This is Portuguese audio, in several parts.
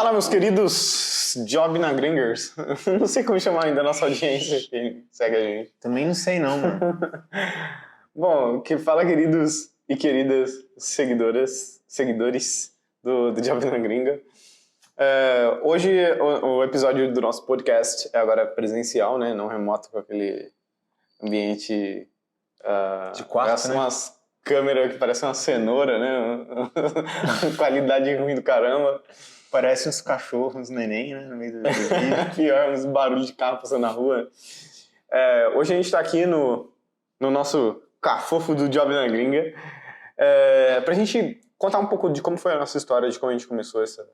Fala, meus queridos Job na Gringers. Não sei como chamar ainda a nossa audiência que segue a gente. Também não sei não, mano. Bom, que fala, queridos e queridas seguidores do Job na Gringa. Hoje o episódio do nosso podcast é agora presencial, né? Não remoto, com aquele ambiente de quarto, né? Umas câmeras que parecem uma cenoura, né? Qualidade ruim do caramba. Parece uns cachorros, uns neném, né? No meio do vídeo. Pior, uns barulhos de carro passando na rua. Hoje a gente tá aqui no nosso cafofo do Job na Gringa pra gente contar um pouco de como foi a nossa história, de como a gente começou essa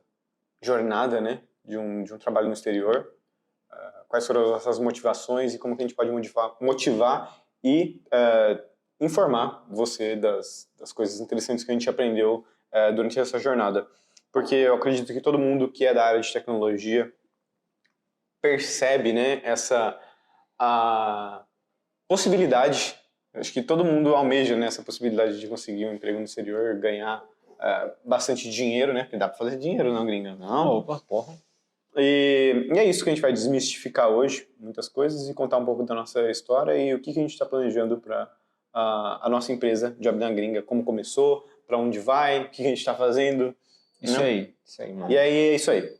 jornada, né? De um trabalho no exterior. Quais foram as nossas motivações e como que a gente pode motivar e informar você das coisas interessantes que a gente aprendeu durante essa jornada. Porque eu acredito que todo mundo que é da área de tecnologia percebe, né, a possibilidade, acho que todo mundo almeja, né, essa possibilidade de conseguir um emprego no exterior, ganhar bastante dinheiro, né, porque dá pra fazer dinheiro na gringa, não? Opa, porra. E é isso que a gente vai desmistificar hoje, muitas coisas, e contar um pouco da nossa história e o que a gente está planejando para a nossa empresa Job na Gringa, como começou, para onde vai, o que a gente está fazendo. Isso aí, mano. E aí, é isso aí.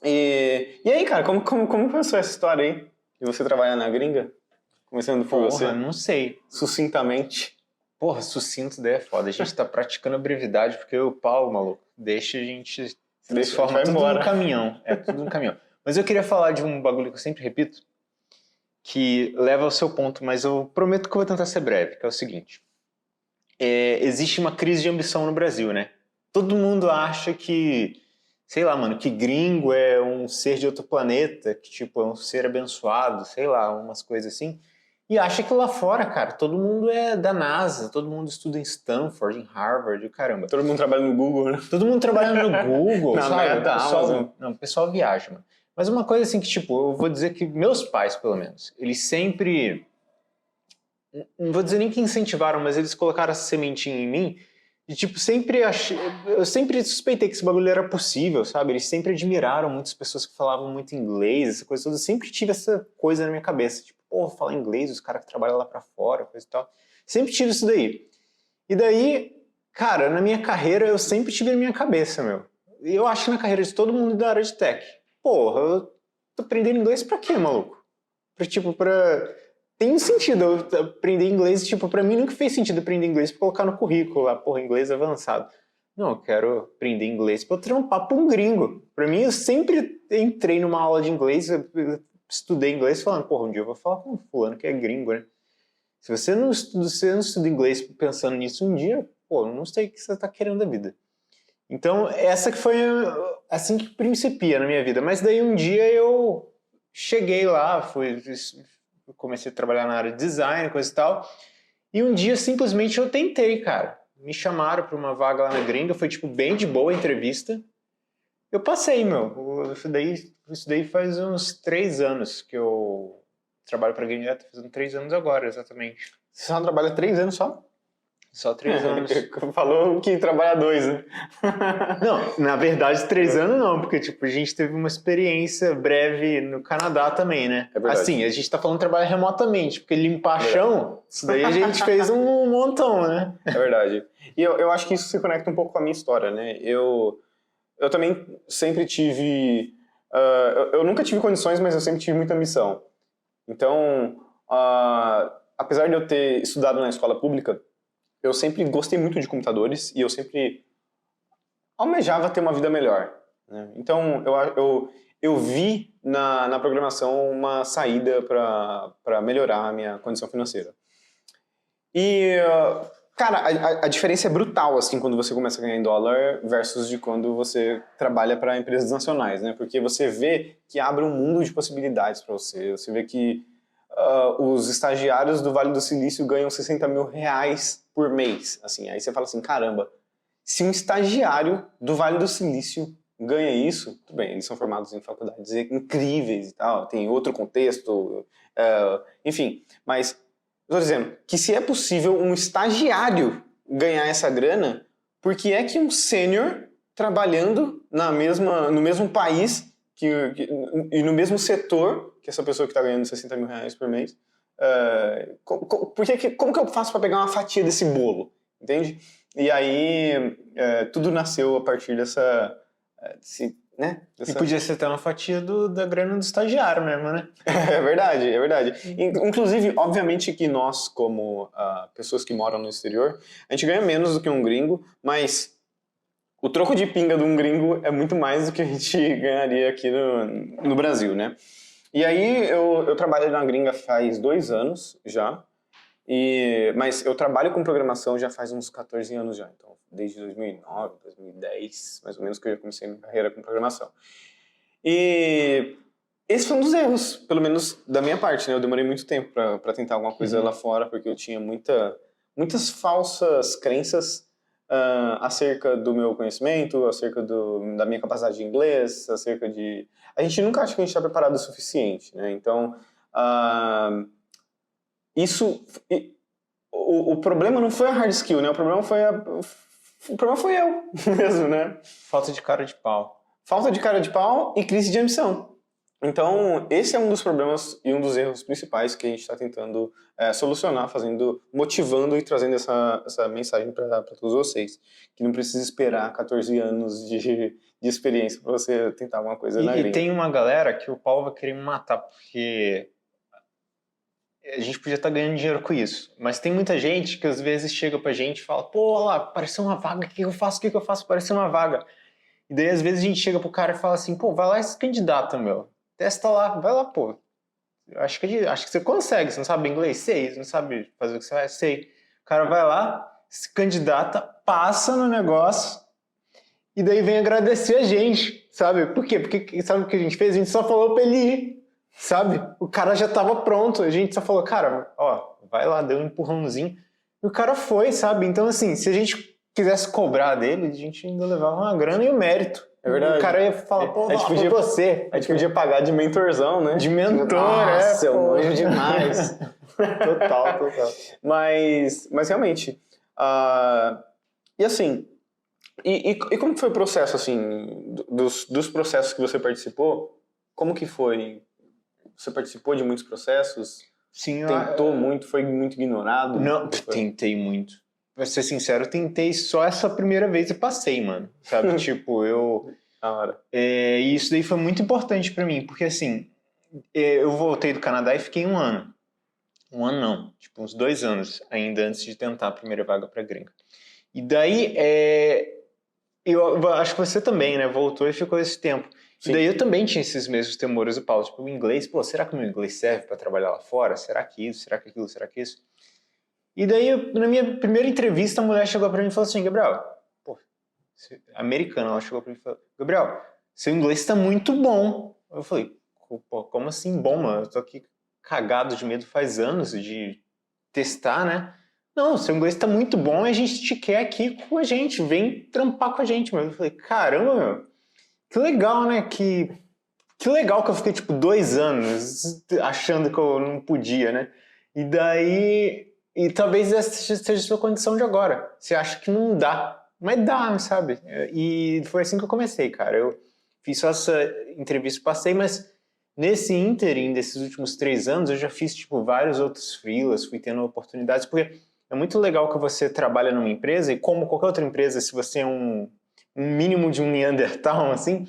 E aí, cara, como começou essa história aí de você trabalhar na gringa? Começando por você. Não sei. Sucintamente. Porra, sucinto daí é foda. A gente tá praticando a brevidade porque o pau, maluco, deixa a gente transforma tudo embora. num caminhão. É tudo num caminhão. Mas eu queria falar de um bagulho que eu sempre repito, que leva ao seu ponto, mas eu prometo que eu vou tentar ser breve, que é o seguinte. Existe uma crise de ambição no Brasil, né? Todo mundo acha que, sei lá, mano, que gringo é um ser de outro planeta, que, tipo, é um ser abençoado, sei lá, umas coisas assim. E acha que lá fora, cara, todo mundo é da NASA, todo mundo estuda em Stanford, em Harvard, caramba. Todo mundo trabalha no Google, né? Todo mundo trabalha no Google, Na sabe? Meta, Amazon. Não, o pessoal viaja, mano. Mas uma coisa assim que, tipo, eu vou dizer que meus pais, pelo menos, eles sempre... Não vou dizer nem que incentivaram, mas eles colocaram essa sementinha em mim. E, tipo, eu sempre suspeitei que esse bagulho era possível, sabe? Eles sempre admiraram muitas pessoas que falavam muito inglês, essa coisa toda. Eu sempre tive essa coisa na minha cabeça. Tipo, pô, falar inglês, os caras que trabalham lá pra fora, coisa e tal. Sempre tive isso daí. E daí, cara, na minha carreira, eu sempre tive na minha cabeça, meu. E eu acho que na carreira de todo mundo da área de tech. Porra, eu tô aprendendo inglês pra quê, maluco? Tem sentido eu aprender inglês, tipo, pra mim nunca fez sentido aprender inglês pra colocar no currículo lá, porra, inglês avançado. Não, eu quero aprender inglês pra eu trampar pra um gringo. Pra mim, eu sempre entrei numa aula de inglês, eu estudei inglês falando, porra, um dia eu vou falar com um fulano que é gringo, né? Se você não estuda inglês pensando nisso um dia, pô, eu não sei o que você tá querendo da vida. Então, essa que foi assim que principia na minha vida. Mas daí um dia eu cheguei lá, eu comecei a trabalhar na área de design, coisa e tal. E um dia, simplesmente, eu tentei, cara. Me chamaram para uma vaga lá na gringa. Foi, tipo, bem de boa a entrevista. Eu passei, meu. Isso daí faz uns 3 anos que eu trabalho para a gringa. Tá fazendo 3 anos agora, exatamente. Você só trabalha 3 anos só? Só 3 anos. Falou que trabalha 2, né? Não, na verdade 3 anos não, porque tipo, a gente teve uma experiência breve no Canadá também, né? É verdade. Assim, a gente tá falando de trabalho remotamente, porque limpar chão, isso daí a gente fez um montão, né? É verdade. E eu acho que isso se conecta um pouco com a minha história, né? Eu também sempre tive... eu nunca tive condições, mas eu sempre tive muita ambição. Então, apesar de eu ter estudado na escola pública, eu sempre gostei muito de computadores e eu sempre almejava ter uma vida melhor, né? Então, eu vi na programação uma saída para melhorar a minha condição financeira. E, cara, a diferença é brutal, assim, quando você começa a ganhar em dólar versus de quando você trabalha para empresas nacionais, né? Porque você vê que abre um mundo de possibilidades para você. Você vê que os estagiários do Vale do Silício ganham 60 mil reais por mês. Assim, aí você fala assim, caramba, se um estagiário do Vale do Silício ganha isso, tudo bem, eles são formados em faculdades incríveis e tal, tem outro contexto, enfim, mas eu estou dizendo que se é possível um estagiário ganhar essa grana, por que é que um sênior trabalhando no mesmo país e no mesmo setor que essa pessoa que está ganhando 60 mil reais por mês. Como que eu faço para pegar uma fatia desse bolo? Entende? E aí, tudo nasceu a partir né? E podia ser até uma fatia da grana do estagiário mesmo, né? É verdade, é verdade. Inclusive, obviamente que nós, como pessoas que moram no exterior, a gente ganha menos do que um gringo, mas o troco de pinga de um gringo é muito mais do que a gente ganharia aqui no Brasil, né? E aí, eu trabalho na gringa faz 2 anos já, mas eu trabalho com programação já faz uns 14 anos já, então desde 2009, 2010, mais ou menos, que eu já comecei minha carreira com programação. E esse foi um dos erros, pelo menos da minha parte, né? Eu demorei muito tempo para tentar alguma coisa lá fora, porque eu tinha muitas falsas crenças acerca do meu conhecimento, acerca da minha capacidade de inglês, acerca de... A gente nunca acha que a gente está preparado o suficiente, né? Então, o problema não foi a hard skill, né? O problema foi eu mesmo, né? Falta de cara de pau. Falta de cara de pau e crise de ambição. Então, esse é um dos problemas e um dos erros principais que a gente está tentando solucionar, motivando e trazendo essa mensagem para todos vocês. Que não precisa esperar 14 anos de experiência para você tentar alguma coisa na gringa. E tem uma galera que o pau vai querer me matar, porque a gente podia estar ganhando dinheiro com isso. Mas tem muita gente que às vezes chega pra gente e fala, pô, olha lá, apareceu uma vaga, o que eu faço? Apareceu uma vaga. E daí às vezes a gente chega pro cara e fala assim, pô, vai lá e se candidata, meu. Testa lá, vai lá, pô. Acho que você consegue, você não sabe inglês? Sei. Você não sabe fazer o que você vai? Sei. O cara vai lá, se candidata, passa no negócio e daí vem agradecer a gente, sabe? Por quê? Porque sabe o que a gente fez? A gente só falou pra ele ir, sabe? O cara já tava pronto, a gente só falou, cara, ó, vai lá, deu um empurrãozinho e o cara foi, sabe? Então assim, se a gente quisesse cobrar dele, a gente ainda levava uma grana e o mérito. É verdade. O cara ia falar, pô, a gente podia, você. A gente podia pagar de mentorzão, né? De mentor, Nossa, eu manjo demais. Total. Mas realmente, e assim, e como que foi o processo, assim, dos processos que você participou? Como que foi? Você participou de muitos processos? Sim. Tentou muito? Foi muito ignorado? Não, tentei muito. Pra ser sincero, eu tentei só essa primeira vez e passei, mano. Sabe, tipo, e isso daí foi muito importante pra mim, porque assim, eu voltei do Canadá e fiquei 1 ano. 1 ano não, tipo uns 2 anos ainda antes de tentar a primeira vaga pra gringa. E daí, eu acho que você também, né, voltou e ficou esse tempo. Sim. E daí eu também tinha esses mesmos temores do Paulo, tipo, o inglês, pô, será que o meu inglês serve pra trabalhar lá fora? Será que isso? Será que aquilo? Será que isso? E daí, na minha primeira entrevista, a mulher chegou pra mim e falou assim, Gabriel, pô, americana, ela chegou pra mim e falou, Gabriel, seu inglês tá muito bom. Eu falei, pô, como assim bom, mano? Eu tô aqui cagado de medo faz anos de testar, né? Não, seu inglês tá muito bom e a gente te quer aqui com a gente, vem trampar com a gente, mano. Eu falei, caramba, meu, que legal, né? Que legal que eu fiquei, tipo, 2 anos achando que eu não podia, né? E daí... E talvez essa seja a sua condição de agora. Você acha que não dá, mas dá, sabe? E foi assim que eu comecei, cara. Eu fiz só essa entrevista, passei, mas nesse ínterim desses últimos 3 anos, eu já fiz, tipo, vários outros freelas, fui tendo oportunidades, porque é muito legal que você trabalha numa empresa, e como qualquer outra empresa, se você é um mínimo de um Neandertal, assim,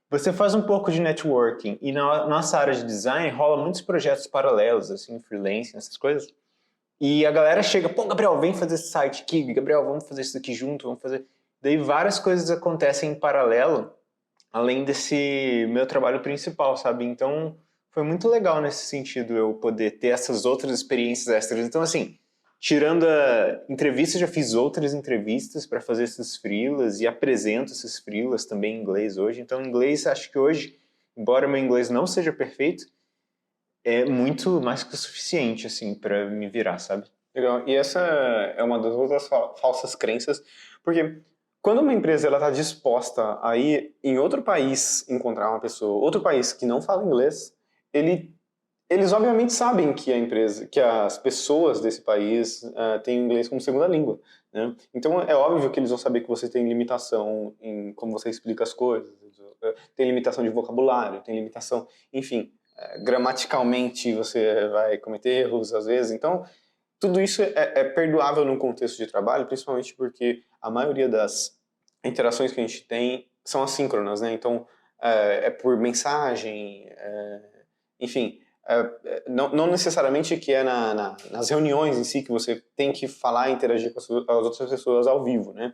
você faz um pouco de networking. E na nossa área de design, rola muitos projetos paralelos, assim, freelancing, essas coisas. E a galera chega, pô, Gabriel, vem fazer esse site aqui, Gabriel, vamos fazer isso aqui junto, vamos fazer... Daí várias coisas acontecem em paralelo, além desse meu trabalho principal, sabe? Então, foi muito legal nesse sentido, eu poder ter essas outras experiências extras. Então, assim, tirando a entrevista, já fiz outras entrevistas para fazer esses freelas e apresento esses freelas também em inglês hoje. Então, inglês, acho que hoje, embora meu inglês não seja perfeito, é muito mais que o suficiente, assim, para me virar, sabe? Legal. E essa é uma das outras falsas crenças, porque quando uma empresa está disposta a ir em outro país encontrar uma pessoa, outro país que não fala inglês, ele eles obviamente sabem que a empresa, que as pessoas desse país têm o inglês como segunda língua, né? Então é óbvio que eles vão saber que você tem limitação em como você explica as coisas, tem limitação de vocabulário, tem limitação, enfim, gramaticalmente você vai cometer erros às vezes. Então tudo isso é perdoável num contexto de trabalho, principalmente porque a maioria das interações que a gente tem são assíncronas, né? Então é por mensagem, enfim. Não necessariamente que é nas reuniões em si que você tem que falar e interagir com as outras pessoas ao vivo, né?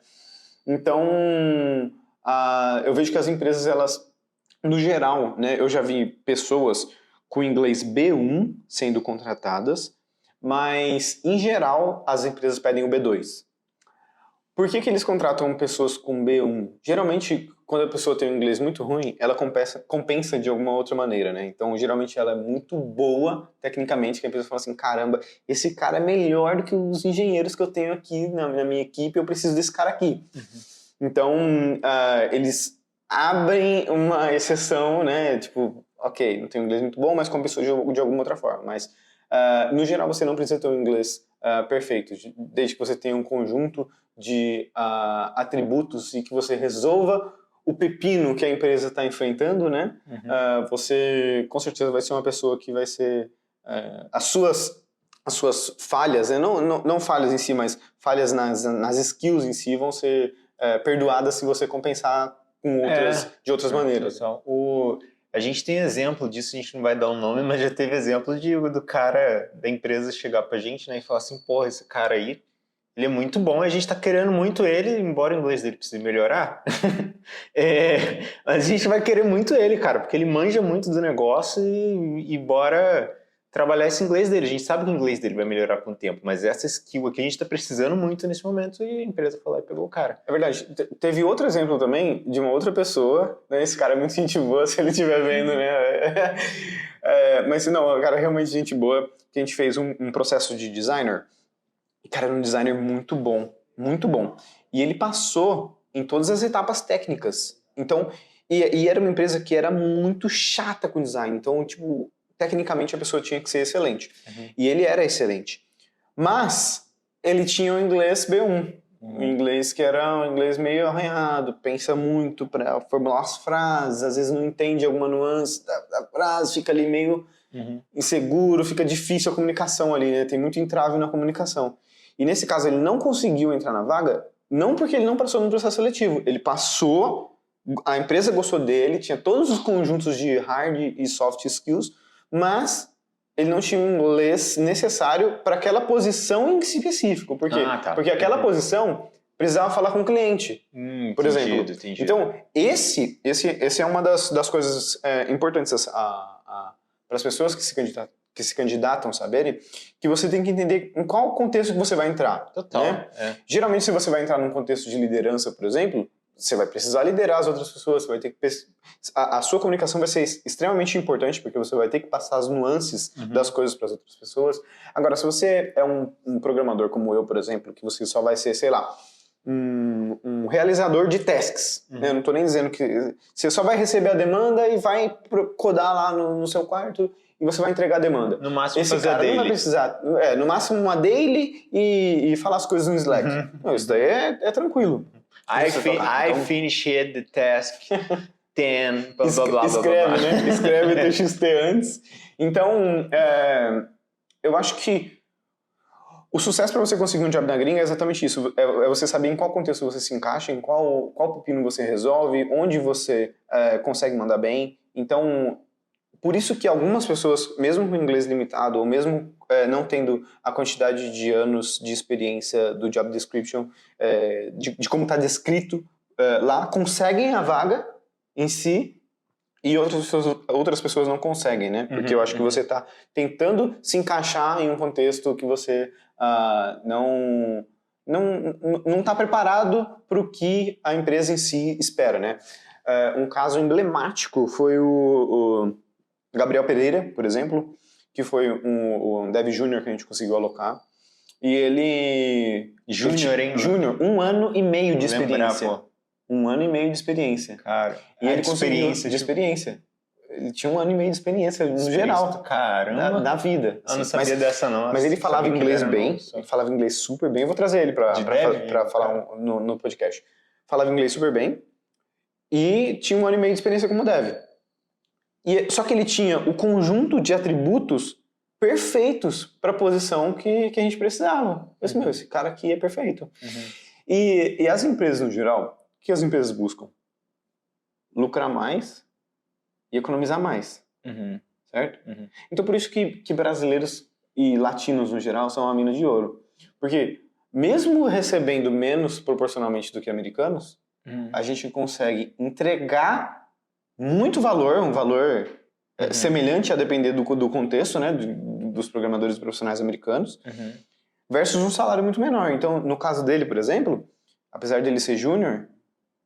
Então, eu vejo que as empresas, elas, no geral, né, eu já vi pessoas com inglês B1 sendo contratadas, mas, em geral, as empresas pedem o B2. Por que eles contratam pessoas com B1? Geralmente, quando a pessoa tem um inglês muito ruim, ela compensa de alguma outra maneira, né? Então, geralmente, ela é muito boa tecnicamente, que a pessoa fala assim, caramba, esse cara é melhor do que os engenheiros que eu tenho aqui na minha equipe, eu preciso desse cara aqui. Então, eles abrem uma exceção, né? Tipo, ok, não tenho inglês muito bom, mas compensou de alguma outra forma. Mas, no geral, você não precisa ter um inglês perfeito, desde que você tenha um conjunto de atributos e que você resolva o pepino que a empresa está enfrentando, né? Você, com certeza, vai ser uma pessoa que vai ser... as suas falhas, né? Não falhas em si, mas falhas nas skills em si vão ser perdoadas se você compensar com de outras maneiras. A gente tem exemplo disso, a gente não vai dar um nome, mas já teve exemplo do cara da empresa chegar pra gente, né, e falar assim, porra, esse cara aí, ele é muito bom, a gente tá querendo muito ele, embora o inglês dele precise melhorar, mas a gente vai querer muito ele, cara, porque ele manja muito do negócio e bora trabalhar esse inglês dele. A gente sabe que o inglês dele vai melhorar com o tempo, mas essa skill aqui a gente tá precisando muito nesse momento e a empresa foi lá e pegou o cara. É verdade. Teve outro exemplo também de uma outra pessoa, né? Esse cara é muito gente boa, se ele estiver vendo, né? Mas não, o cara é realmente gente boa, que a gente fez um processo de designer. E, cara, era um designer muito bom, muito bom. E ele passou em todas as etapas técnicas. Então, e era uma empresa que era muito chata com design. Então, tipo, tecnicamente a pessoa tinha que ser excelente. E ele era excelente. Mas ele tinha o inglês B1. Um inglês que era um inglês meio arranhado, pensa muito para formular as frases, às vezes não entende alguma nuance da frase, fica ali meio inseguro, fica difícil a comunicação ali, né? Tem muito entrave na comunicação. E nesse caso ele não conseguiu entrar na vaga, não porque ele não passou no processo seletivo, ele passou, a empresa gostou dele, tinha todos os conjuntos de hard e soft skills, mas ele não tinha o inglês necessário para aquela posição em específico. Por quê? Porque aquela posição precisava falar com o cliente, por exemplo. Entendi. Então, esse é uma das coisas importantes para as pessoas que se candidatam saberem, que você tem que entender em qual contexto que você vai entrar. Total. Né? Geralmente, se você vai entrar num contexto de liderança, por exemplo, você vai precisar liderar as outras pessoas, você vai ter que a sua comunicação vai ser extremamente importante, porque você vai ter que passar as nuances das coisas para as outras pessoas. Agora, se você é um programador como eu, por exemplo, que você só vai ser, sei lá, um realizador de tasks, né? Eu não estou nem dizendo que você só vai receber a demanda e vai codar lá no seu quarto e você vai entregar a demanda. No máximo esse fazer cara a daily. não vai precisar, no máximo uma daily e falar as coisas no Slack. Não, isso daí é tranquilo. I finished the task 10, blá, blá, blá, escreve, blá, blá. né? Escreve o TXT antes. Então, eu acho que o sucesso para você conseguir um job na gringa é exatamente isso. É você saber em qual contexto você se encaixa, em qual pepino você resolve, onde você consegue mandar bem. Então, por isso que algumas pessoas, mesmo com inglês limitado, ou mesmo não tendo a quantidade de anos de experiência do job description, de como está descrito lá, conseguem a vaga em si, e outras pessoas não conseguem, né? Porque eu acho que você está tentando se encaixar em um contexto que você não está preparado para o que a empresa em si espera, né? Um caso emblemático foi o Gabriel Pereira, por exemplo, que foi um Dev Júnior que a gente conseguiu alocar. E ele... Júnior, 1 ano e meio de experiência. 1 ano e meio de experiência. Cara, e ele conseguiu de experiência. Ele tinha 1 ano e meio de experiência no geral. Caramba. Da vida. Eu não sabia dessa, não. Mas ele falava inglês bem, ele falava inglês super bem. Eu vou trazer ele pra falar no podcast. Falava inglês super bem e tinha 1 ano e meio de experiência como dev. Só que ele tinha o conjunto de atributos perfeitos para a posição que a gente precisava. Eu disse, esse cara aqui é perfeito. E as empresas, no geral, o que as empresas buscam? Lucrar mais e economizar mais. Certo? Então, por isso que brasileiros e latinos, no geral, são uma mina de ouro. Porque, mesmo recebendo menos proporcionalmente do que americanos, a gente consegue entregar muito valor, um valor semelhante a depender do contexto, né, dos programadores profissionais americanos, versus um salário muito menor. Então, no caso dele, por exemplo, apesar dele ser júnior,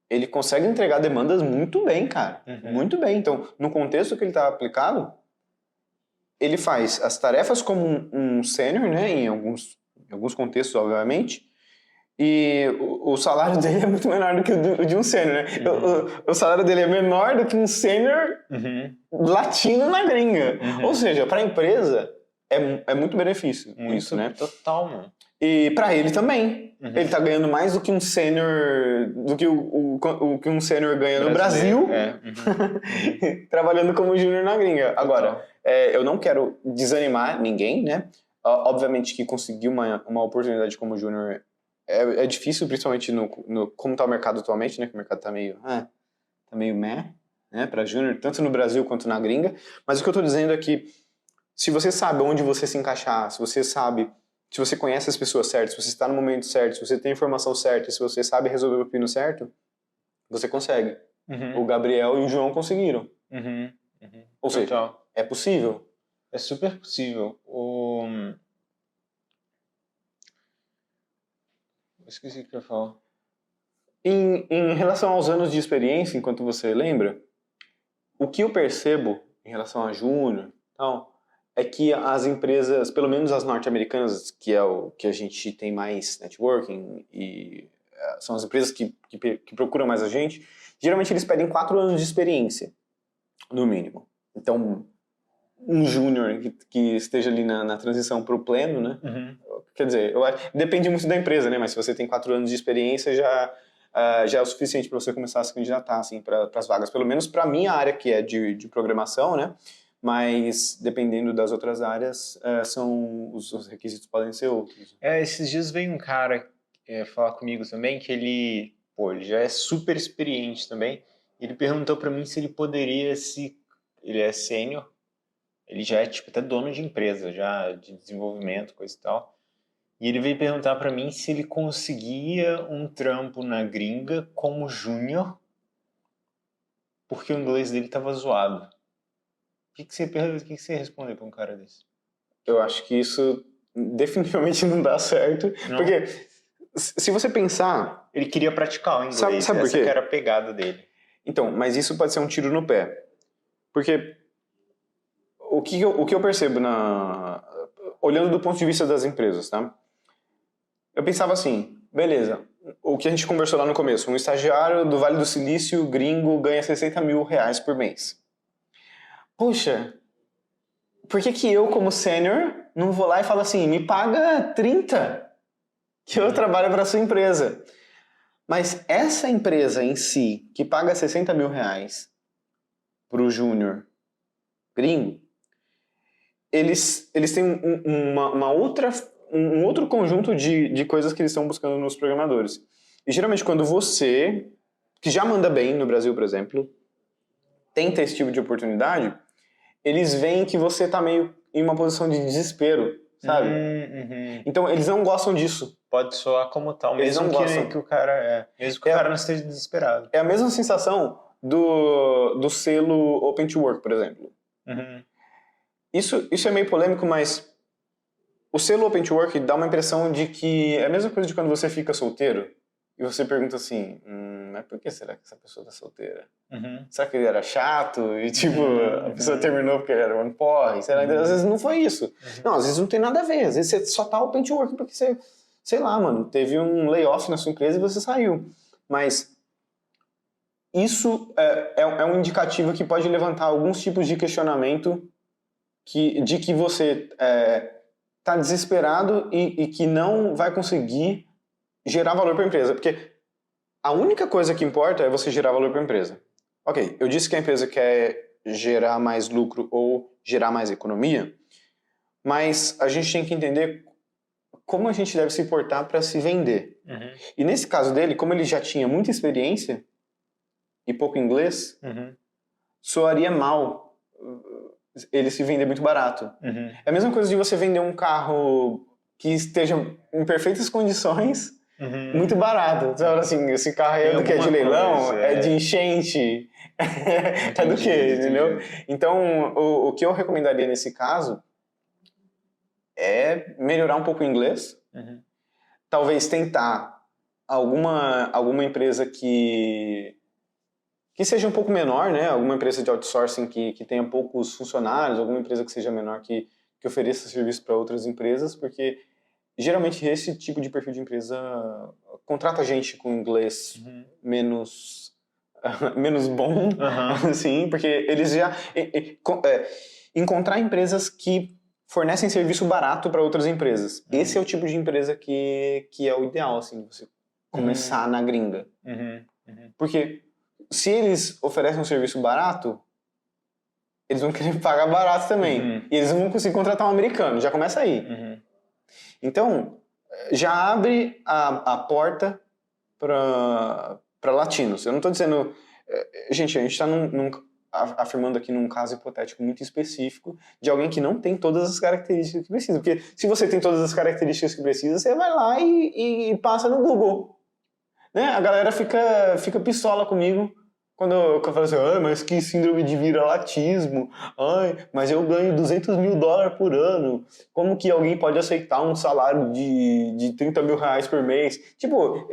ele consegue entregar demandas muito bem, cara. Muito bem. Então, no contexto que ele está aplicado, ele faz as tarefas como um sênior, né, em alguns contextos, obviamente, e o salário dele é muito menor do que o de um sênior, né? O salário dele é menor do que um sênior latino na gringa. Ou seja, para a empresa é muito benefício isso, né? Total, mano. E para ele também. Ele tá ganhando mais do que um sênior, do que o que um sênior ganha no Brasil, trabalhando como júnior na gringa. Agora, eu não quero desanimar ninguém, né? Obviamente que conseguir uma oportunidade como júnior é difícil, principalmente como tá o mercado atualmente, né? Que o mercado tá meio meh, né? Para júnior, tanto no Brasil quanto na gringa. Mas o que eu tô dizendo é que se você sabe onde você se encaixar, se você conhece as pessoas certas, se você está no momento certo, se você tem a informação certa, se você sabe resolver o pepino certo, você consegue. O Gabriel e o João conseguiram. Ou seja, é possível. É super possível. Esqueci o que eu ia falar. Em relação aos anos de experiência, enquanto você lembra, o que eu percebo em relação a júnior é que as empresas, pelo menos as norte-americanas, que é o que a gente tem mais networking, e são as empresas que procuram mais a gente, geralmente eles pedem 4 anos de experiência, no mínimo. Então, um júnior que esteja ali na transição para o pleno, né? Quer dizer, depende muito da empresa, né? Mas se você tem 4 anos de experiência, já é o suficiente para você começar a se candidatar assim, para as vagas. Pelo menos para a minha área, que é de programação, né? Mas, dependendo das outras áreas, os requisitos podem ser outros. Esses dias veio um cara falar comigo também, que ele já é super experiente também. Ele perguntou para mim se ele poderia, ele é sênior, ele já é tipo até dono de empresa, já de desenvolvimento, coisa e tal. E ele veio perguntar para mim se ele conseguia um trampo na gringa como júnior, porque o inglês dele tava zoado. O que você responder para um cara desse? Eu acho que isso definitivamente não dá certo. Não? Porque, se você pensar... Ele queria praticar o inglês, sabe por quê? Essa que era a pegada dele. Então, mas isso pode ser um tiro no pé. Porque o que eu percebo olhando do ponto de vista das empresas, tá? Eu pensava assim, beleza, o que a gente conversou lá no começo, um estagiário do Vale do Silício, gringo, ganha 60 mil reais por mês. Puxa, por que eu, como sênior, não vou lá e falo assim, me paga 30, que eu trabalho para a sua empresa. Mas essa empresa em si, que paga 60 mil reais para o júnior gringo, eles têm um outro conjunto de coisas que eles estão buscando nos programadores. E geralmente quando você, que já manda bem no Brasil, por exemplo, tenta esse tipo de oportunidade, eles veem que você está meio em uma posição de desespero, sabe? Então eles não gostam disso. Pode soar como tal, mesmo que o cara mesmo que o cara não esteja desesperado. É a mesma sensação do selo Open to Work, por exemplo. Isso é meio polêmico, mas o selo Open to Work dá uma impressão de que é a mesma coisa de quando você fica solteiro e você pergunta assim, mas por que será que essa pessoa tá solteira? Será que ele era chato e tipo, a pessoa terminou porque ele era um porre? Será? Às vezes não foi isso. Não, às vezes não tem nada a ver. Às vezes você só tá Open to Work porque você, sei lá, mano, teve um layoff na sua empresa e você saiu. Mas isso é um indicativo que pode levantar alguns tipos de questionamento de que você está desesperado e que não vai conseguir gerar valor para a empresa. Porque a única coisa que importa é você gerar valor para a empresa. Ok, eu disse que a empresa quer gerar mais lucro ou gerar mais economia, mas a gente tem que entender como a gente deve se portar para se vender. Uhum. E nesse caso dele, como ele já tinha muita experiência e pouco inglês, soaria mal ele se vender muito barato. Uhum. É a mesma coisa de você vender um carro que esteja em perfeitas condições, muito barato. Você fala assim, esse carro é do que? É de leilão? É de enchente? É do que? Entendeu? Então, o que eu recomendaria nesse caso é melhorar um pouco o inglês. Talvez tentar alguma empresa que seja um pouco menor, né? Alguma empresa de outsourcing que tenha poucos funcionários, alguma empresa que seja menor que ofereça serviço para outras empresas, porque geralmente esse tipo de perfil de empresa contrata gente com inglês menos bom, assim, porque eles já... encontrar empresas que fornecem serviço barato para outras empresas. Esse é o tipo de empresa que é o ideal, assim, de você começar na gringa. Porque se eles oferecem um serviço barato, eles vão querer pagar barato também. E eles não vão conseguir contratar um americano, já começa aí. Então, já abre a porta para latinos. Eu não estou dizendo... Gente, a gente está afirmando aqui num caso hipotético muito específico de alguém que não tem todas as características que precisa. Porque se você tem todas as características que precisa, você vai lá e passa no Google. Né? A galera fica pistola comigo quando eu falo assim, mas que síndrome de vira-latismo, mas eu ganho $200 mil por ano, como que alguém pode aceitar um salário de 30 mil reais por mês? Tipo,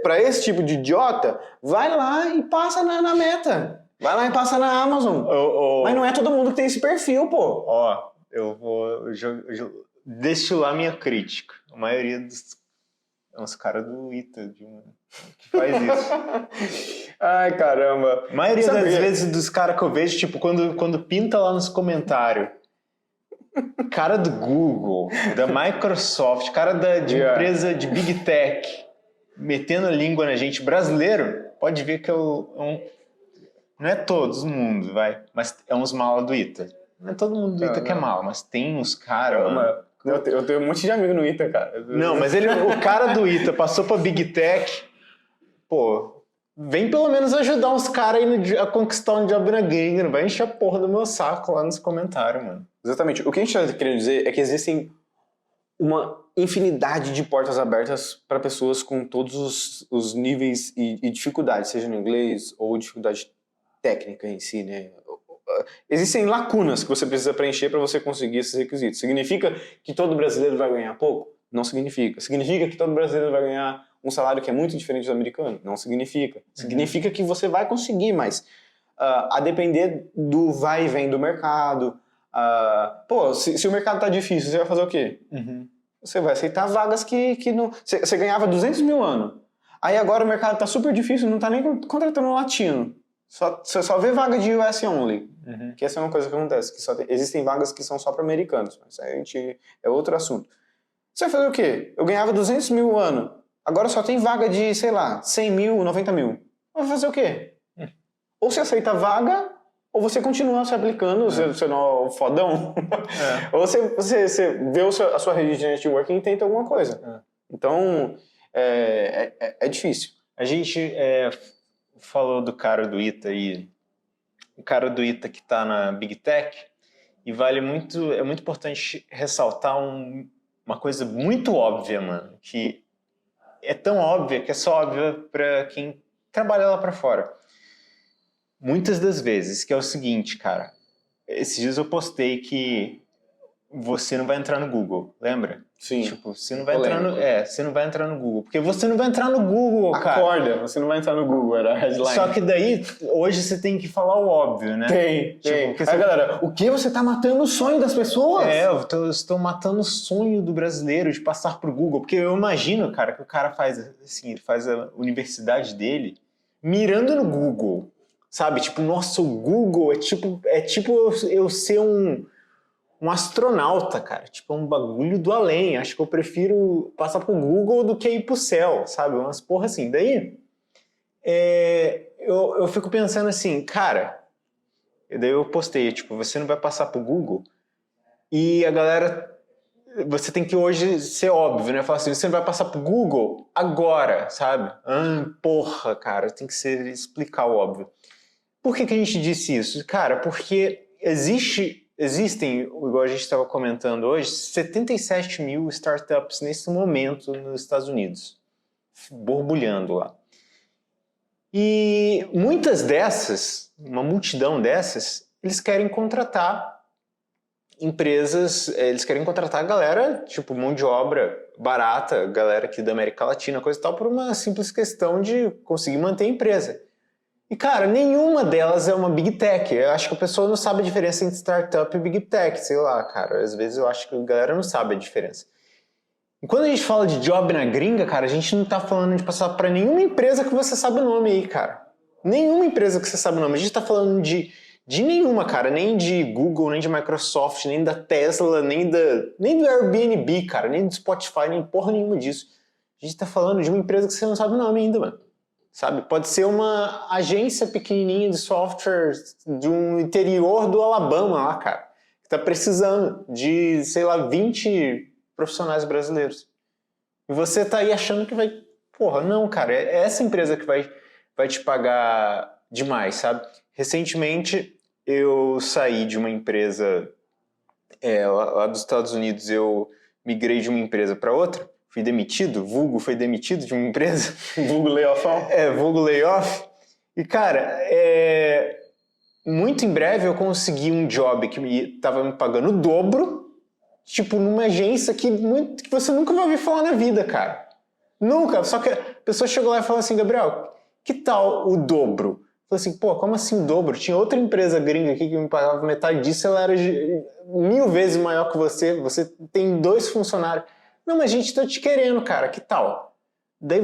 para esse tipo de idiota, vai lá e passa na meta. Vai lá e passa na Amazon. Mas não é todo mundo que tem esse perfil, pô. Eu vou destilar minha crítica. A maioria dos... É uns caras do ITA que faz isso. Ai, caramba. A maioria das vezes dos caras que eu vejo, tipo, quando pinta lá nos comentários, cara do Google, da Microsoft, cara de empresa de Big Tech, metendo a língua na gente, brasileiro, pode ver que não é todo mundo, mas é uns mala do ITA. Não é todo mundo do ITA que é mala, mas tem uns caras... Eu tenho um monte de amigo no ITA, cara. Não, mas o cara do ITA passou pra Big Tech, pô, vem pelo menos ajudar uns caras aí a conquistar um job na gringa, não vai encher a porra do meu saco lá nos comentários, mano. Exatamente. O que a gente está querendo dizer é que existem uma infinidade de portas abertas para pessoas com todos os níveis e dificuldades, seja no inglês ou dificuldade técnica em si, né? Existem lacunas que você precisa preencher para você conseguir esses requisitos. Significa que todo brasileiro vai ganhar pouco? Não significa. Significa que todo brasileiro vai ganhar um salário que é muito diferente do americano? Não significa. Significa que você vai conseguir, mas a depender do vai e vem do mercado. Se o mercado tá difícil, você vai fazer o quê? Você vai aceitar vagas que não... Você ganhava 200 mil ano. Aí agora o mercado tá super difícil, não tá nem contratando um latino. Você só vê vaga de US only. Que essa é uma coisa que acontece. Existem vagas que são só para americanos. Mas é outro assunto. Você vai fazer o quê? Eu ganhava 200 mil o ano. Agora só tem vaga de, sei lá, 100 mil, 90 mil. Vai fazer o quê? Ou você aceita a vaga, ou você continua se aplicando, você não é o fodão. Ou você vê a sua rede de networking e tenta alguma coisa. Então, é difícil. A gente falou do cara do ITA aí, o cara do ITA que está na Big Tech, e é muito importante ressaltar uma coisa muito óbvia, mano, que é tão óbvia que é só óbvia para quem trabalha lá para fora. Muitas das vezes, que é o seguinte, cara, esses dias eu postei que você não vai entrar no Google, lembra? Sim. Tipo, você não vai entrar no Google, porque você não vai entrar no Google, cara. Acorda, você não vai entrar no Google, era a headline. Só que daí, hoje você tem que falar o óbvio, né? Tem. Aí, galera, o que? Você tá matando o sonho das pessoas? Eu estou matando o sonho do brasileiro de passar pro Google, porque eu imagino, cara, que o cara faz assim, ele faz a universidade dele mirando no Google, sabe? Tipo, nossa, o Google é tipo eu ser um astronauta, cara. Tipo, é um bagulho do além. Acho que eu prefiro passar pro Google do que ir pro céu, sabe? Umas porra assim. Daí, eu fico pensando assim, cara... Daí eu postei, tipo, você não vai passar pro Google. E a galera... Você tem que hoje ser óbvio, né? Falar assim, você não vai passar pro Google agora, sabe? Porra, cara, tem que explicar o óbvio. Por que a gente disse isso? Cara, porque existem, igual a gente estava comentando hoje, 77 mil startups nesse momento nos Estados Unidos, borbulhando lá. E muitas dessas, uma multidão dessas, eles querem contratar empresas, eles querem contratar a galera, tipo, mão de obra barata, galera aqui da América Latina, coisa e tal, por uma simples questão de conseguir manter a empresa. E, cara, nenhuma delas é uma Big Tech. Eu acho que a pessoa não sabe a diferença entre startup e Big Tech, sei lá, cara. Às vezes eu acho que a galera não sabe a diferença. E quando a gente fala de job na gringa, cara, a gente não tá falando de passar para nenhuma empresa que você sabe o nome aí, cara. Nenhuma empresa que você sabe o nome. A gente tá falando de nenhuma, cara. Nem de Google, nem de Microsoft, nem da Tesla, nem do Airbnb, cara. Nem do Spotify, nem porra nenhuma disso. A gente tá falando de uma empresa que você não sabe o nome ainda, mano. Sabe? Pode ser uma agência pequenininha de software de um interior do Alabama lá, cara. Que tá precisando de, sei lá, 20 profissionais brasileiros. E você tá aí achando que vai... Porra, não, cara. É essa empresa que vai te pagar demais, sabe? Recentemente, eu saí de uma empresa lá dos Estados Unidos. Eu migrei de uma empresa para outra. Fui demitido, foi demitido de uma empresa. Vulgo layoffão. Vulgo layoff. E, cara, muito em breve eu consegui um job que tava me pagando o dobro, tipo, numa agência que você nunca vai ouvir falar na vida, cara. Nunca. Só que a pessoa chegou lá e falou assim, Gabriel, que tal o dobro? Eu falei assim, pô, como assim o dobro? Tinha outra empresa gringa aqui que me pagava metade disso, ela era 1000 vezes maior que você tem 2 funcionários. Não, mas a gente tá te querendo, cara, que tal? Daí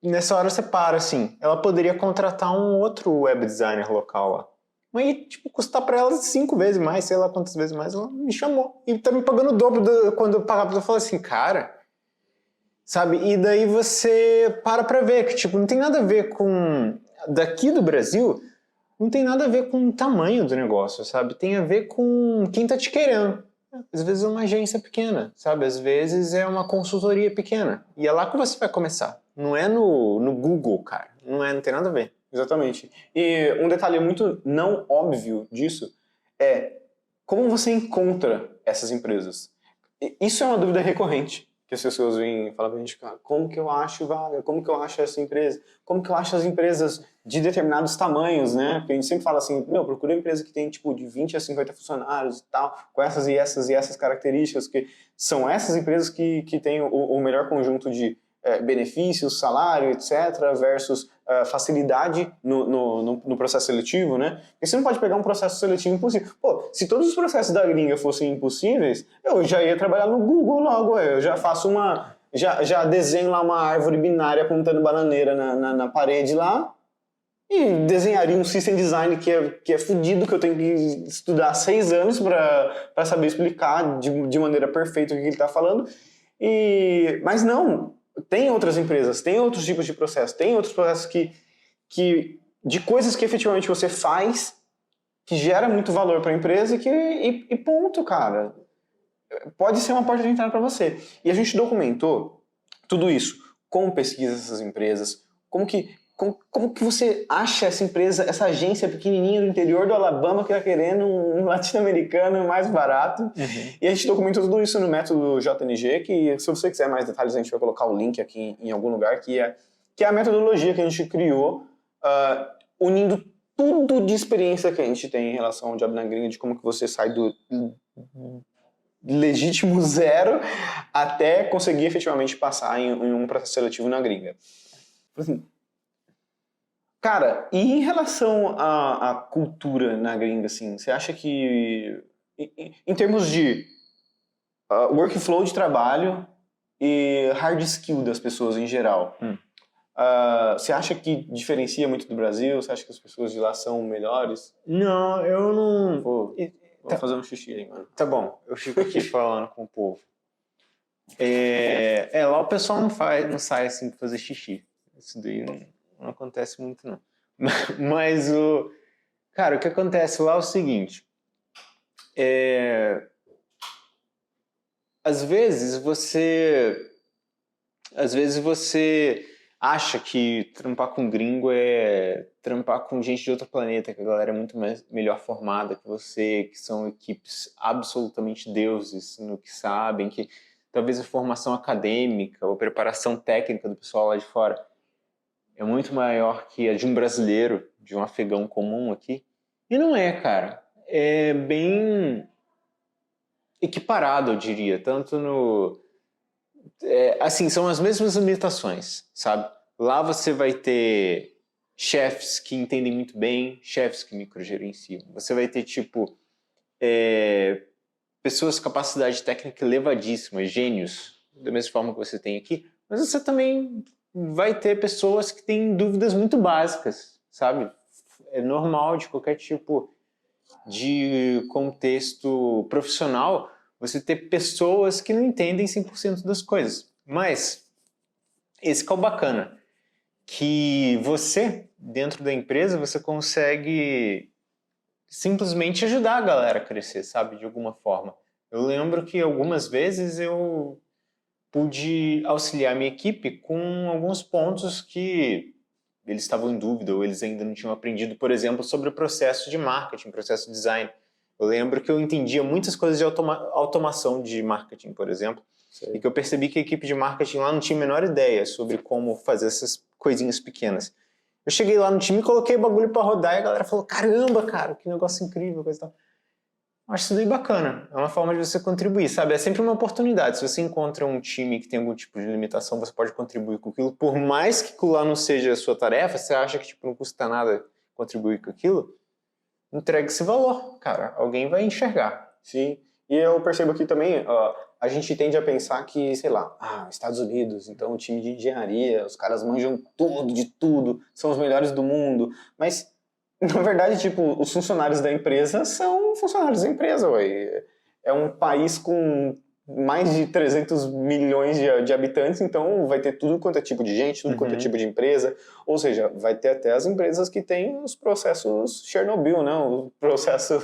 nessa hora você para, assim, ela poderia contratar um outro web designer local lá. Mas, tipo, custar pra ela 5 vezes mais, sei lá quantas vezes mais, ela me chamou. E tá me pagando o dobro quando eu pagava, eu falei assim, cara... Sabe? E daí você para ver que, tipo, não tem nada a ver com... Daqui do Brasil, não tem nada a ver com o tamanho do negócio, sabe? Tem a ver com quem tá te querendo. Às vezes é uma agência pequena, sabe? Às vezes é uma consultoria pequena. E é lá que você vai começar. Não é no Google, cara. Não tem nada a ver. Exatamente. E um detalhe muito não óbvio disso é como você encontra essas empresas. Isso é uma dúvida recorrente que as pessoas vêm falar pra gente, como que eu acho vaga, como que eu acho essa empresa, como que eu acho as empresas de determinados tamanhos, né? Porque a gente sempre fala assim, procura uma empresa que tem tipo de 20 a 50 funcionários e tal, com essas e essas características, que são essas empresas que têm o melhor conjunto de benefícios, salário, etc., versus facilidade no processo seletivo, né? Porque você não pode pegar um processo seletivo impossível. Pô, se todos os processos da gringa fossem impossíveis, eu já ia trabalhar no Google logo, eu já faço já desenho lá uma árvore binária apontando bananeira na parede lá, e desenharia um system design que é fodido, que eu tenho que estudar 6 anos para saber explicar de maneira perfeita o que ele está falando. Mas não, tem outras empresas, tem outros tipos de processos, tem outros processos de coisas que efetivamente você faz, que gera muito valor para a empresa e ponto, cara. Pode ser uma porta de entrada para você. E a gente documentou tudo isso, como pesquisa essas empresas, como que você acha essa empresa, essa agência pequenininha do interior do Alabama que está querendo um latino-americano mais barato. Uhum. E a gente documentou tudo isso no método JNG, que se você quiser mais detalhes, a gente vai colocar o link aqui em algum lugar, que é a metodologia que a gente criou, unindo tudo de experiência que a gente tem em relação ao job na gringa, de como que você sai do legítimo zero até conseguir efetivamente passar em um processo seletivo na gringa. Assim, cara, e em relação à cultura na gringa, assim, você acha que, em termos de workflow de trabalho e hard skill das pessoas em geral, Você acha que diferencia muito do Brasil? Você acha que as pessoas de lá são melhores? Não, eu não... Vou fazer um xixi aí, mano. Tá bom, eu fico aqui falando com o povo. Lá o pessoal não sai assim pra fazer xixi. Isso daí não acontece muito, não. Mas cara, o que acontece lá é o seguinte. Às vezes você acha que trampar com gringo é trampar com gente de outro planeta, que a galera é muito melhor formada que você, que são equipes absolutamente deuses no que sabem, que talvez a formação acadêmica ou preparação técnica do pessoal lá de fora é muito maior que a de um brasileiro, de um afegão comum aqui. E não é, cara. É bem equiparado, eu diria. Tanto no... assim, são as mesmas limitações, sabe? Lá você vai ter chefes que entendem muito bem, chefes que microgerenciam. Você vai ter, tipo, pessoas com capacidade técnica elevadíssima, gênios, da mesma forma que você tem aqui, mas você também vai ter pessoas que têm dúvidas muito básicas, sabe? É normal de qualquer tipo de contexto profissional você ter pessoas que não entendem 100% das coisas. Mas esse que é o bacana, que você, dentro da empresa, você consegue simplesmente ajudar a galera a crescer, sabe? De alguma forma. Eu lembro que algumas vezes eu pude auxiliar minha equipe com alguns pontos que eles estavam em dúvida ou eles ainda não tinham aprendido, por exemplo, sobre o processo de marketing, processo de design. Eu lembro que eu entendia muitas coisas de automação de marketing, por exemplo, e que eu percebi que a equipe de marketing lá não tinha a menor ideia sobre como fazer essas coisinhas pequenas. Eu cheguei lá no time e coloquei o bagulho pra rodar e a galera falou, caramba, cara, que negócio incrível, coisa e tal. Acho isso daí bacana. É uma forma de você contribuir, sabe? É sempre uma oportunidade. Se você encontra um time que tem algum tipo de limitação, você pode contribuir com aquilo. Por mais que lá não seja a sua tarefa, você acha que tipo, não custa nada contribuir com aquilo, entregue esse valor, cara. Alguém vai enxergar. Sim. E eu percebo aqui também, a gente tende a pensar que, sei lá, Estados Unidos, então o time de engenharia, os caras manjam tudo, de tudo, são os melhores do mundo. Mas na verdade, tipo, os funcionários da empresa são funcionários da empresa, ué. É um país com mais de 300 milhões de habitantes, então vai ter tudo quanto é tipo de gente, tudo quanto é tipo de empresa. Ou seja, vai ter até as empresas que têm os processos Chernobyl, né? O processo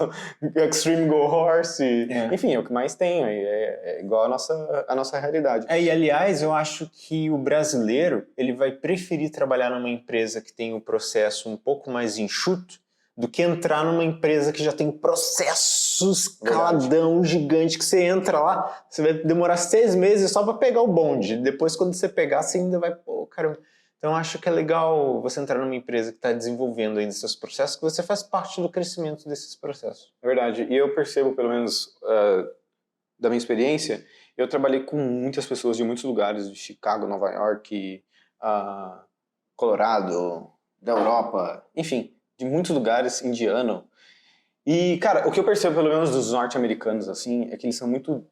Extreme Go Horse. Enfim, é o que mais tem, é igual a nossa realidade. E aliás, eu acho que o brasileiro ele vai preferir trabalhar numa empresa que tem o processo um pouco mais enxuto do que entrar numa empresa que já tem processos caladão, gigante, que você entra lá, você vai demorar 6 meses só para pegar o bonde. Depois, quando você pegar, você ainda vai... Pô, caramba. Então, acho que é legal você entrar numa empresa que está desenvolvendo ainda seus processos, que você faz parte do crescimento desses processos. É verdade. E eu percebo, pelo menos da minha experiência, eu trabalhei com muitas pessoas de muitos lugares, de Chicago, Nova York, Colorado, da Europa, enfim, de muitos lugares, indiano. E, cara, o que eu percebo, pelo menos dos norte-americanos, assim, é que eles são muito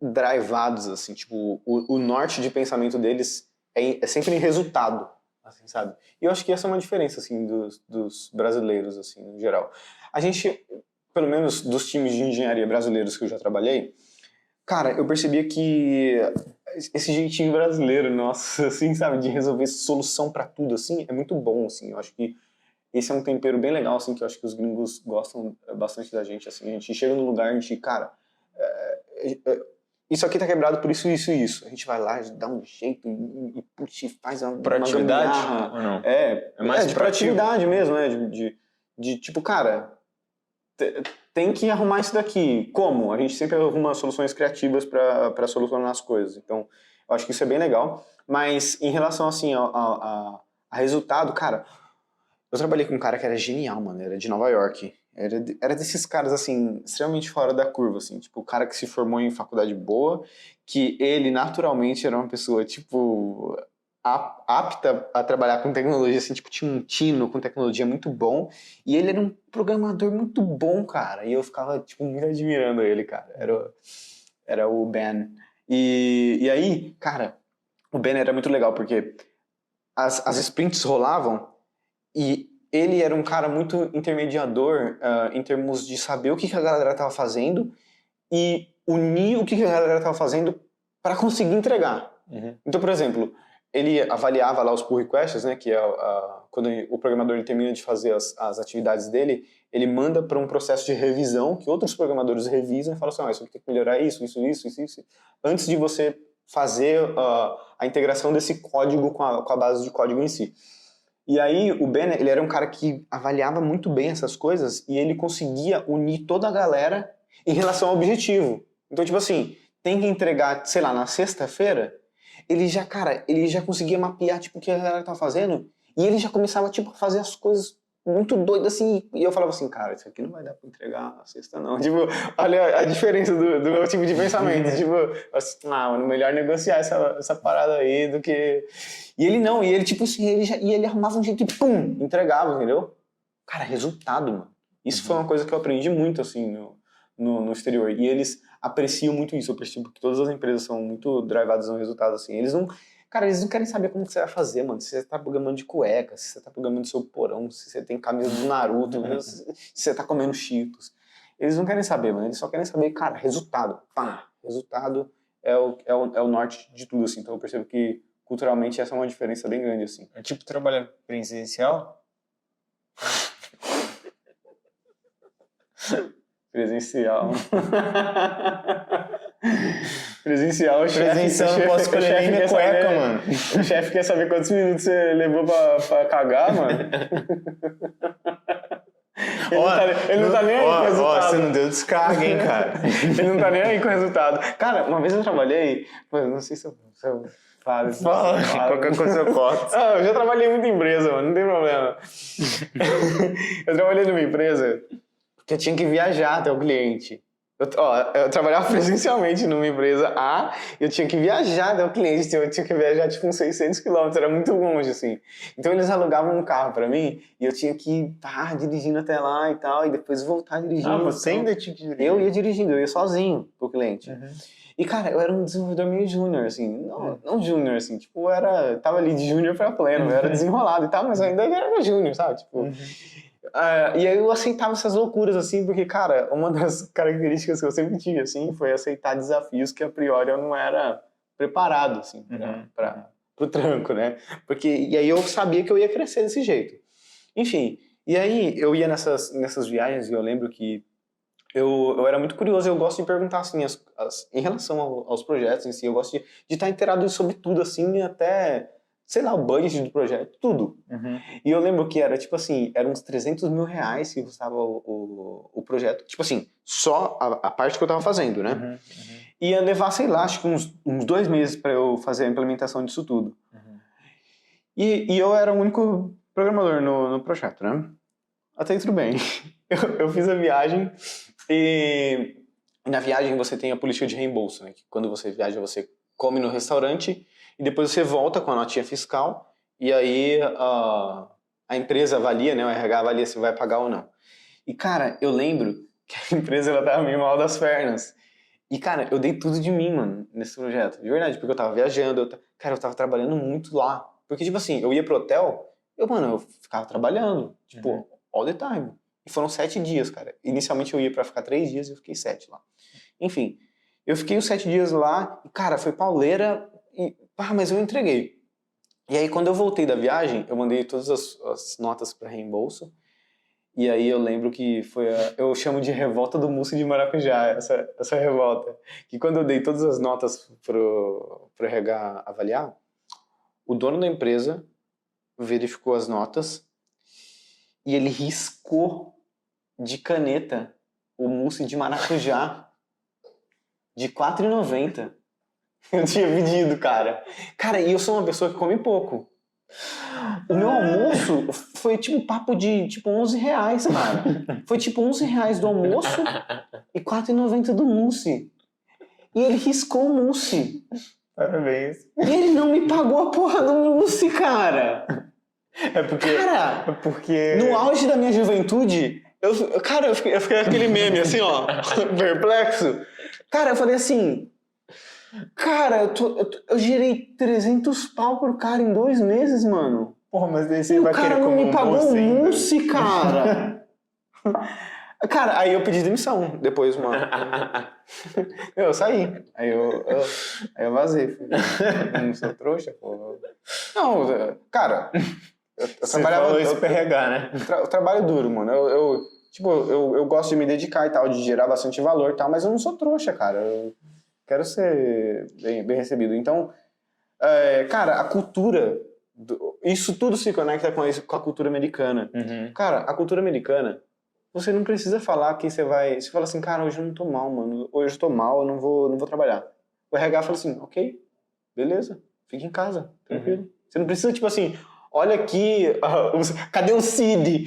drivados, assim, tipo, o norte de pensamento deles é sempre em resultado, assim, sabe? E eu acho que essa é uma diferença, assim, dos brasileiros, assim, no geral. A gente, pelo menos dos times de engenharia brasileiros que eu já trabalhei, cara, eu percebia que esse jeitinho brasileiro, nossa, assim, sabe, de resolver solução pra tudo, assim, é muito bom, assim, eu acho que esse é um tempero bem legal, assim, que eu acho que os gringos gostam bastante da gente, assim, a gente chega no lugar, a gente, cara, isso aqui tá quebrado por isso, isso e isso. A gente vai lá, dá um jeito e puxa, faz uma Proatividade ou não? É mais de proatividade mesmo, né? De tipo, cara, tem que arrumar isso daqui. Como? A gente sempre arruma soluções criativas para solucionar as coisas. Então, eu acho que isso é bem legal. Mas em relação, assim, a resultado, cara, eu trabalhei com um cara que era genial, mano. Era de Nova York. Era desses caras, assim, extremamente fora da curva, assim. Tipo, o cara que se formou em faculdade boa, que ele, naturalmente, era uma pessoa, tipo, apta a trabalhar com tecnologia, assim, tipo, tinha um tino com tecnologia muito bom. E ele era um programador muito bom, cara. E eu ficava, tipo, muito admirando ele, cara. Era o Ben. E aí, cara, o Ben era muito legal, porque as sprints rolavam e ele era um cara muito intermediador em termos de saber o que a galera estava fazendo e unir o que a galera estava fazendo para conseguir entregar. Então, por exemplo, ele avaliava lá os pull requests, né, que é quando o programador ele termina de fazer as atividades dele, ele manda para um processo de revisão que outros programador revisam e falam assim, isso aqui tem que melhorar isso, antes de você fazer a integração desse código com a base de código em si. E aí o Ben, ele era um cara que avaliava muito bem essas coisas e ele conseguia unir toda a galera em relação ao objetivo. Então, tipo assim, tem que entregar, sei lá, na sexta-feira, ele já conseguia mapear, tipo, o que a galera tá fazendo e ele já começava, tipo, a fazer as coisas muito doidas, assim, e eu falava assim, cara, isso aqui não vai dar pra entregar na sexta, não. Tipo, olha a diferença do meu tipo de pensamento. Tipo, assim, mano, melhor negociar essa parada aí do que... E ele, tipo assim, ele arrumava um jeito e pum, entregava, entendeu? Cara, resultado, mano. Isso foi uma coisa que eu aprendi muito, assim, no exterior. E eles apreciam muito isso. Eu percebo que todas as empresas são muito drivadas no resultado, assim. Eles não querem saber como que você vai fazer, mano. Se você tá programando de cueca, se você tá programando seu porão, se você tem camisa do Naruto, se você tá comendo Cheetos. Eles não querem saber, mano. Eles só querem saber, cara, resultado. Pá! Resultado é o norte de tudo, assim. Então eu percebo que, culturalmente, essa é uma diferença bem grande, assim. É tipo trabalhar presencial? Presencial. Presencial, o chefe... Presencial, não posso escolher nem minha cueca, mano. O chefe quer saber quantos minutos você levou pra cagar, mano. Ele não tá nem aí com o resultado. Você não deu descarga, hein, cara. Ele não tá nem aí com o resultado. Cara, uma vez eu trabalhei... Não sei se eu falo. Fala, qualquer coisa eu corto. Eu já trabalhei muito em empresa, mano, não tem problema. Eu trabalhei numa empresa que eu tinha que viajar até o cliente. Eu trabalhava presencialmente numa empresa A, eu tinha que viajar até o cliente, eu tinha que viajar tipo uns 600 quilômetros, era muito longe, assim. Então eles alugavam um carro pra mim, e eu tinha que estar dirigindo até lá e tal, e depois voltar dirigindo. Ah, você ainda tinha que dirigir? Eu ia dirigindo, eu ia sozinho pro cliente. E, cara, eu era um desenvolvedor meio júnior, assim, não júnior, assim, tipo, tava ali de júnior pra pleno, eu era desenrolado e tal, mas ainda era júnior, sabe, tipo... E aí eu aceitava essas loucuras, assim, porque, cara, uma das características que eu sempre tive, assim, foi aceitar desafios que a priori eu não era preparado, assim, pro tranco, né? E aí eu sabia que eu ia crescer desse jeito. Enfim, e aí eu ia nessas viagens e eu lembro que eu era muito curioso, eu gosto de perguntar, assim, em relação aos projetos em si, eu gosto de estar inteirado sobre tudo, assim, até... sei lá, o budget do projeto, tudo. E eu lembro que era, tipo assim, eram uns 300 mil reais que custava o projeto. Tipo assim, só a parte que eu tava fazendo, né? Ia levar, sei lá, acho que uns 2 meses pra eu fazer a implementação disso tudo. E eu era o único programador no projeto, né? Até aí tudo bem. Eu fiz a viagem e na viagem você tem a política de reembolso, né? Que quando você viaja, você come no restaurante e depois você volta com a notinha fiscal e aí a empresa avalia, né, o RH avalia se vai pagar ou não. E, cara, eu lembro que a empresa ela tava meio mal das pernas. E, cara, eu dei tudo de mim, mano, nesse projeto. De verdade, porque eu tava viajando, eu tava trabalhando muito lá. Porque, tipo assim, eu ia pro hotel, eu ficava trabalhando, tipo, all the time. E foram 7 dias, cara. Inicialmente eu ia pra ficar 3 dias e eu fiquei 7 lá. Enfim, eu fiquei os 7 dias lá e, cara, foi pauleira... mas eu entreguei. E aí, quando eu voltei da viagem, eu mandei todas as notas para reembolso. E aí eu lembro que foi eu chamo de revolta do mousse de maracujá, essa revolta. Que quando eu dei todas as notas pro RH avaliar, o dono da empresa verificou as notas e ele riscou de caneta o mousse de maracujá de R$4,90. Eu tinha pedido, cara. Cara, e eu sou uma pessoa que come pouco. O meu almoço foi tipo papo de tipo 11 reais, cara. Foi tipo 11 reais do almoço e R$4,90 do mousse. E ele riscou o mousse. Parabéns. E ele não me pagou a porra do mousse, cara. É porque... No auge da minha juventude, eu fiquei aquele meme assim, ó, perplexo. Cara, eu falei assim... Cara, eu girei 300 pau por cara em 2 meses, mano. Porra, mas daí você E o vai cara querer não comer me um pagou doce o ainda. mousse, cara. Cara, aí eu pedi demissão depois, mano. Eu saí. Aí eu vazei. Eu não sou trouxa, pô. Não, cara, eu Você trabalhava. falou isso pra RH, né? Eu trabalho duro, mano. Tipo, eu gosto de me dedicar e tal, de gerar bastante valor e tal, mas eu não sou trouxa, cara. Eu quero ser bem recebido. Então, cara, a cultura. Isso tudo se conecta com a cultura americana. Uhum. Cara, a cultura americana, você não precisa falar que você vai. Você fala assim, cara, hoje eu não tô mal, mano. Hoje eu tô mal, eu não vou trabalhar. O RH fala assim, ok, beleza, fica em casa, tranquilo. Você não precisa, tipo assim, olha aqui, cadê o CID?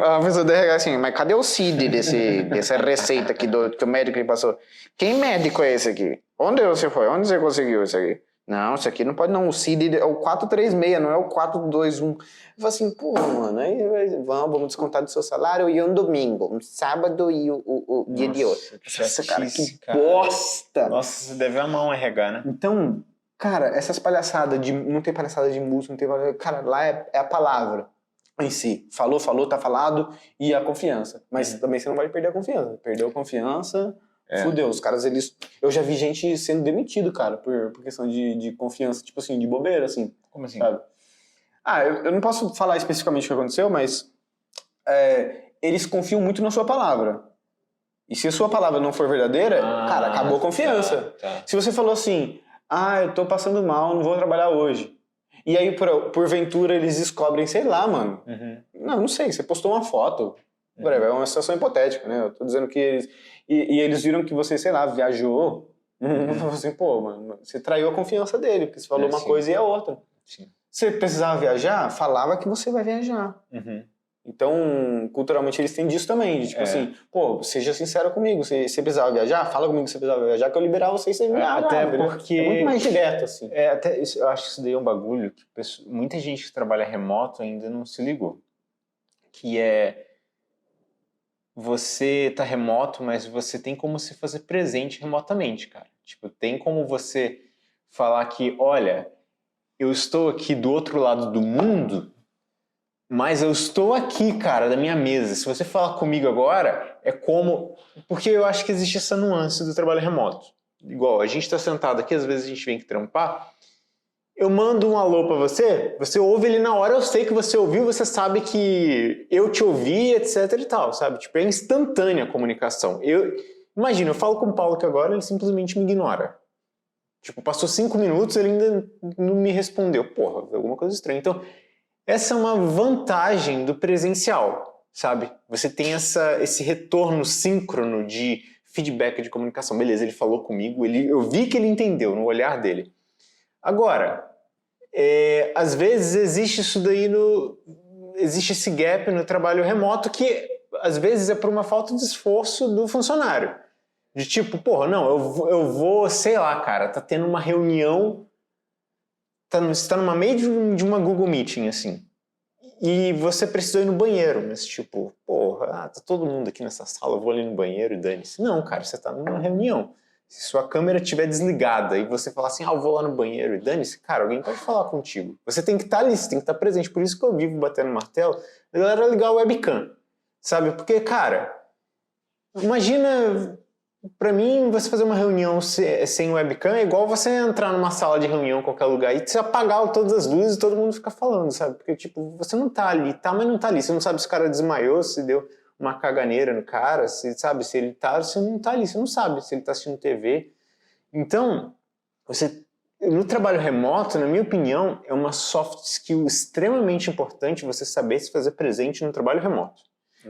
A pessoa do RH assim, mas cadê o CID dessa receita aqui que o médico me passou? Quem médico é esse aqui? Onde você foi? Onde você conseguiu isso aqui? Não, isso aqui não pode não. O CID é o 436, não é o 421. Eu falo assim, pô, mano, aí vamos descontar do seu salário e um domingo, um sábado e o dia de hoje. Nossa, cara, que bosta! Nossa, você deve amar um RH, né? Então, cara, essas palhaçadas de. Não tem palhaçada de música, não tem palhaçada. Cara, lá é a palavra em si. Falou, tá falado e a confiança. Mas também você não vai perder a confiança. Perdeu a confiança, fudeu. Os caras, eles. Eu já vi gente sendo demitido, cara, por questão de confiança, tipo assim, de bobeira, assim. Como assim? Sabe? Eu não posso falar especificamente o que aconteceu, mas eles confiam muito na sua palavra. E se a sua palavra não for verdadeira, cara, acabou a confiança. Tá. Se você falou assim, eu tô passando mal, não vou trabalhar hoje. E aí, porventura, eles descobrem, sei lá, mano. Uhum. Não sei, você postou uma foto. É uma situação hipotética, né? Eu tô dizendo que eles... E eles viram que você, sei lá, viajou. Assim, pô, mano, você traiu a confiança dele, porque você falou uma sim. coisa e é outra. Sim. Você precisava viajar? Falava que você vai viajar. Uhum. Então, culturalmente, eles têm disso também. De, tipo assim, pô, seja sincero comigo. Se você precisava viajar, fala comigo que você precisava viajar, que eu liberar você e você viajar. Até entendeu? porque... É muito mais direto, assim. Até isso, eu acho que isso daí é um bagulho que muita gente que trabalha remoto ainda não se ligou. Que é... Você tá remoto, mas você tem como se fazer presente remotamente, cara. Tipo, tem como você falar que, olha, eu estou aqui do outro lado do mundo, mas eu estou aqui, cara, da minha mesa. Se você falar comigo agora, é como... Porque eu acho que existe essa nuance do trabalho remoto. Igual, a gente está sentado aqui, às vezes a gente vem aqui trampar, eu mando um alô pra você, você ouve ele na hora, eu sei que você ouviu, você sabe que eu te ouvi, etc e tal, sabe? Tipo, é instantânea a comunicação. Imagina, eu falo com o Paulo que agora ele simplesmente me ignora. Tipo, passou 5 minutos, ele ainda não me respondeu. Porra, alguma coisa estranha. Então, essa é uma vantagem do presencial, sabe? Você tem esse retorno síncrono de feedback de comunicação. Beleza, ele falou comigo, eu vi que ele entendeu no olhar dele. Agora, às vezes existe isso daí existe esse gap no trabalho remoto que às vezes é por uma falta de esforço do funcionário. De tipo, porra, não, eu vou, sei lá, cara, tá tendo uma reunião, você tá numa meio de uma Google Meeting, assim, e você precisou ir no banheiro, mas tipo, porra, tá todo mundo aqui nessa sala, eu vou ali no banheiro e dane-se. Não, cara, você tá numa reunião. Se sua câmera estiver desligada e você falar assim, eu vou lá no banheiro e dane-se, cara, alguém pode falar contigo. Você tem que estar ali, você tem que estar presente. Por isso que eu vivo batendo martelo, a galera ligar o webcam, sabe? Porque, cara, imagina, pra mim, você fazer uma reunião sem webcam é igual você entrar numa sala de reunião em qualquer lugar e você apagar todas as luzes e todo mundo ficar falando, sabe? Porque, tipo, você não tá ali, tá, mas não tá ali. Você não sabe se o cara desmaiou, se deu uma caganeira no cara, se sabe se ele tá, você não tá ali, você não sabe se ele tá assistindo TV. Então, no trabalho remoto, na minha opinião, é uma soft skill extremamente importante você saber se fazer presente no trabalho remoto.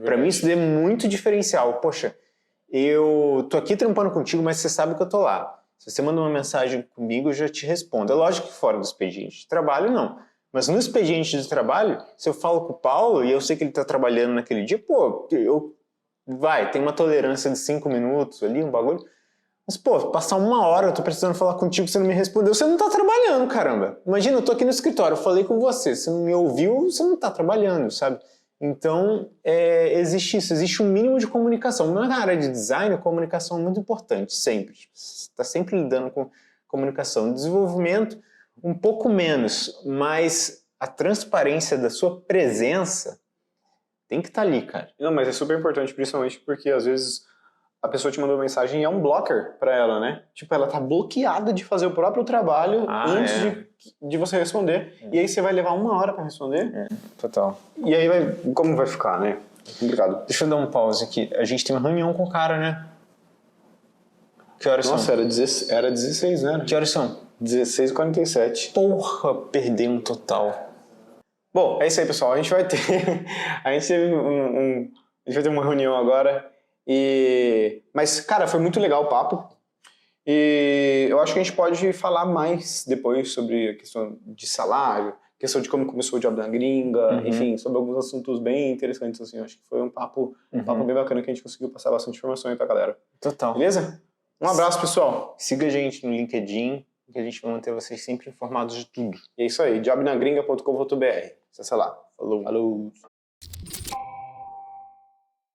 Para mim isso é muito diferencial. Poxa, eu tô aqui trampando contigo, mas você sabe que eu tô lá. Se você manda uma mensagem comigo, eu já te respondo. É lógico que fora do expediente de trabalho, não. Mas no expediente de trabalho, se eu falo com o Paulo e eu sei que ele está trabalhando naquele dia, pô, tem uma tolerância de 5 minutos ali, um bagulho. Mas, pô, passar 1 hora, eu tô precisando falar contigo, você não me respondeu, você não tá trabalhando, caramba. Imagina, eu tô aqui no escritório, eu falei com você não me ouviu, você não tá trabalhando, sabe? Então, existe isso, existe um mínimo de comunicação. Na área de design, a comunicação é muito importante, sempre. Você tá sempre lidando com comunicação. Desenvolvimento, um pouco menos, mas a transparência da sua presença tem que estar ali, cara. Não, mas é super importante, principalmente porque às vezes a pessoa te mandou mensagem e é um blocker pra ela, né? Tipo, ela tá bloqueada de fazer o próprio trabalho antes de você responder. E aí você vai levar 1 hora pra responder. Total. E aí como vai ficar, né? É complicado. Deixa eu dar um pause aqui. A gente tem uma reunião com o cara, né? Que horas são? Nossa, era 16, né? Que horas são? 16h47. Porra, perdemos total. Bom, é isso aí, pessoal. A gente vai ter a gente vai ter uma reunião agora mas cara, foi muito legal o papo. E eu acho que a gente pode falar mais depois sobre a questão de salário, questão de como começou o Job na Gringa, enfim, sobre alguns assuntos bem interessantes assim. Eu acho que foi um papo bem bacana que a gente conseguiu passar bastante informação aí pra galera. Total. Beleza? Um abraço, pessoal. Siga a gente no LinkedIn, que a gente vai manter vocês sempre informados de tudo. E é isso aí, jobnagringa.com.br. Acessa lá. Falou. Falou.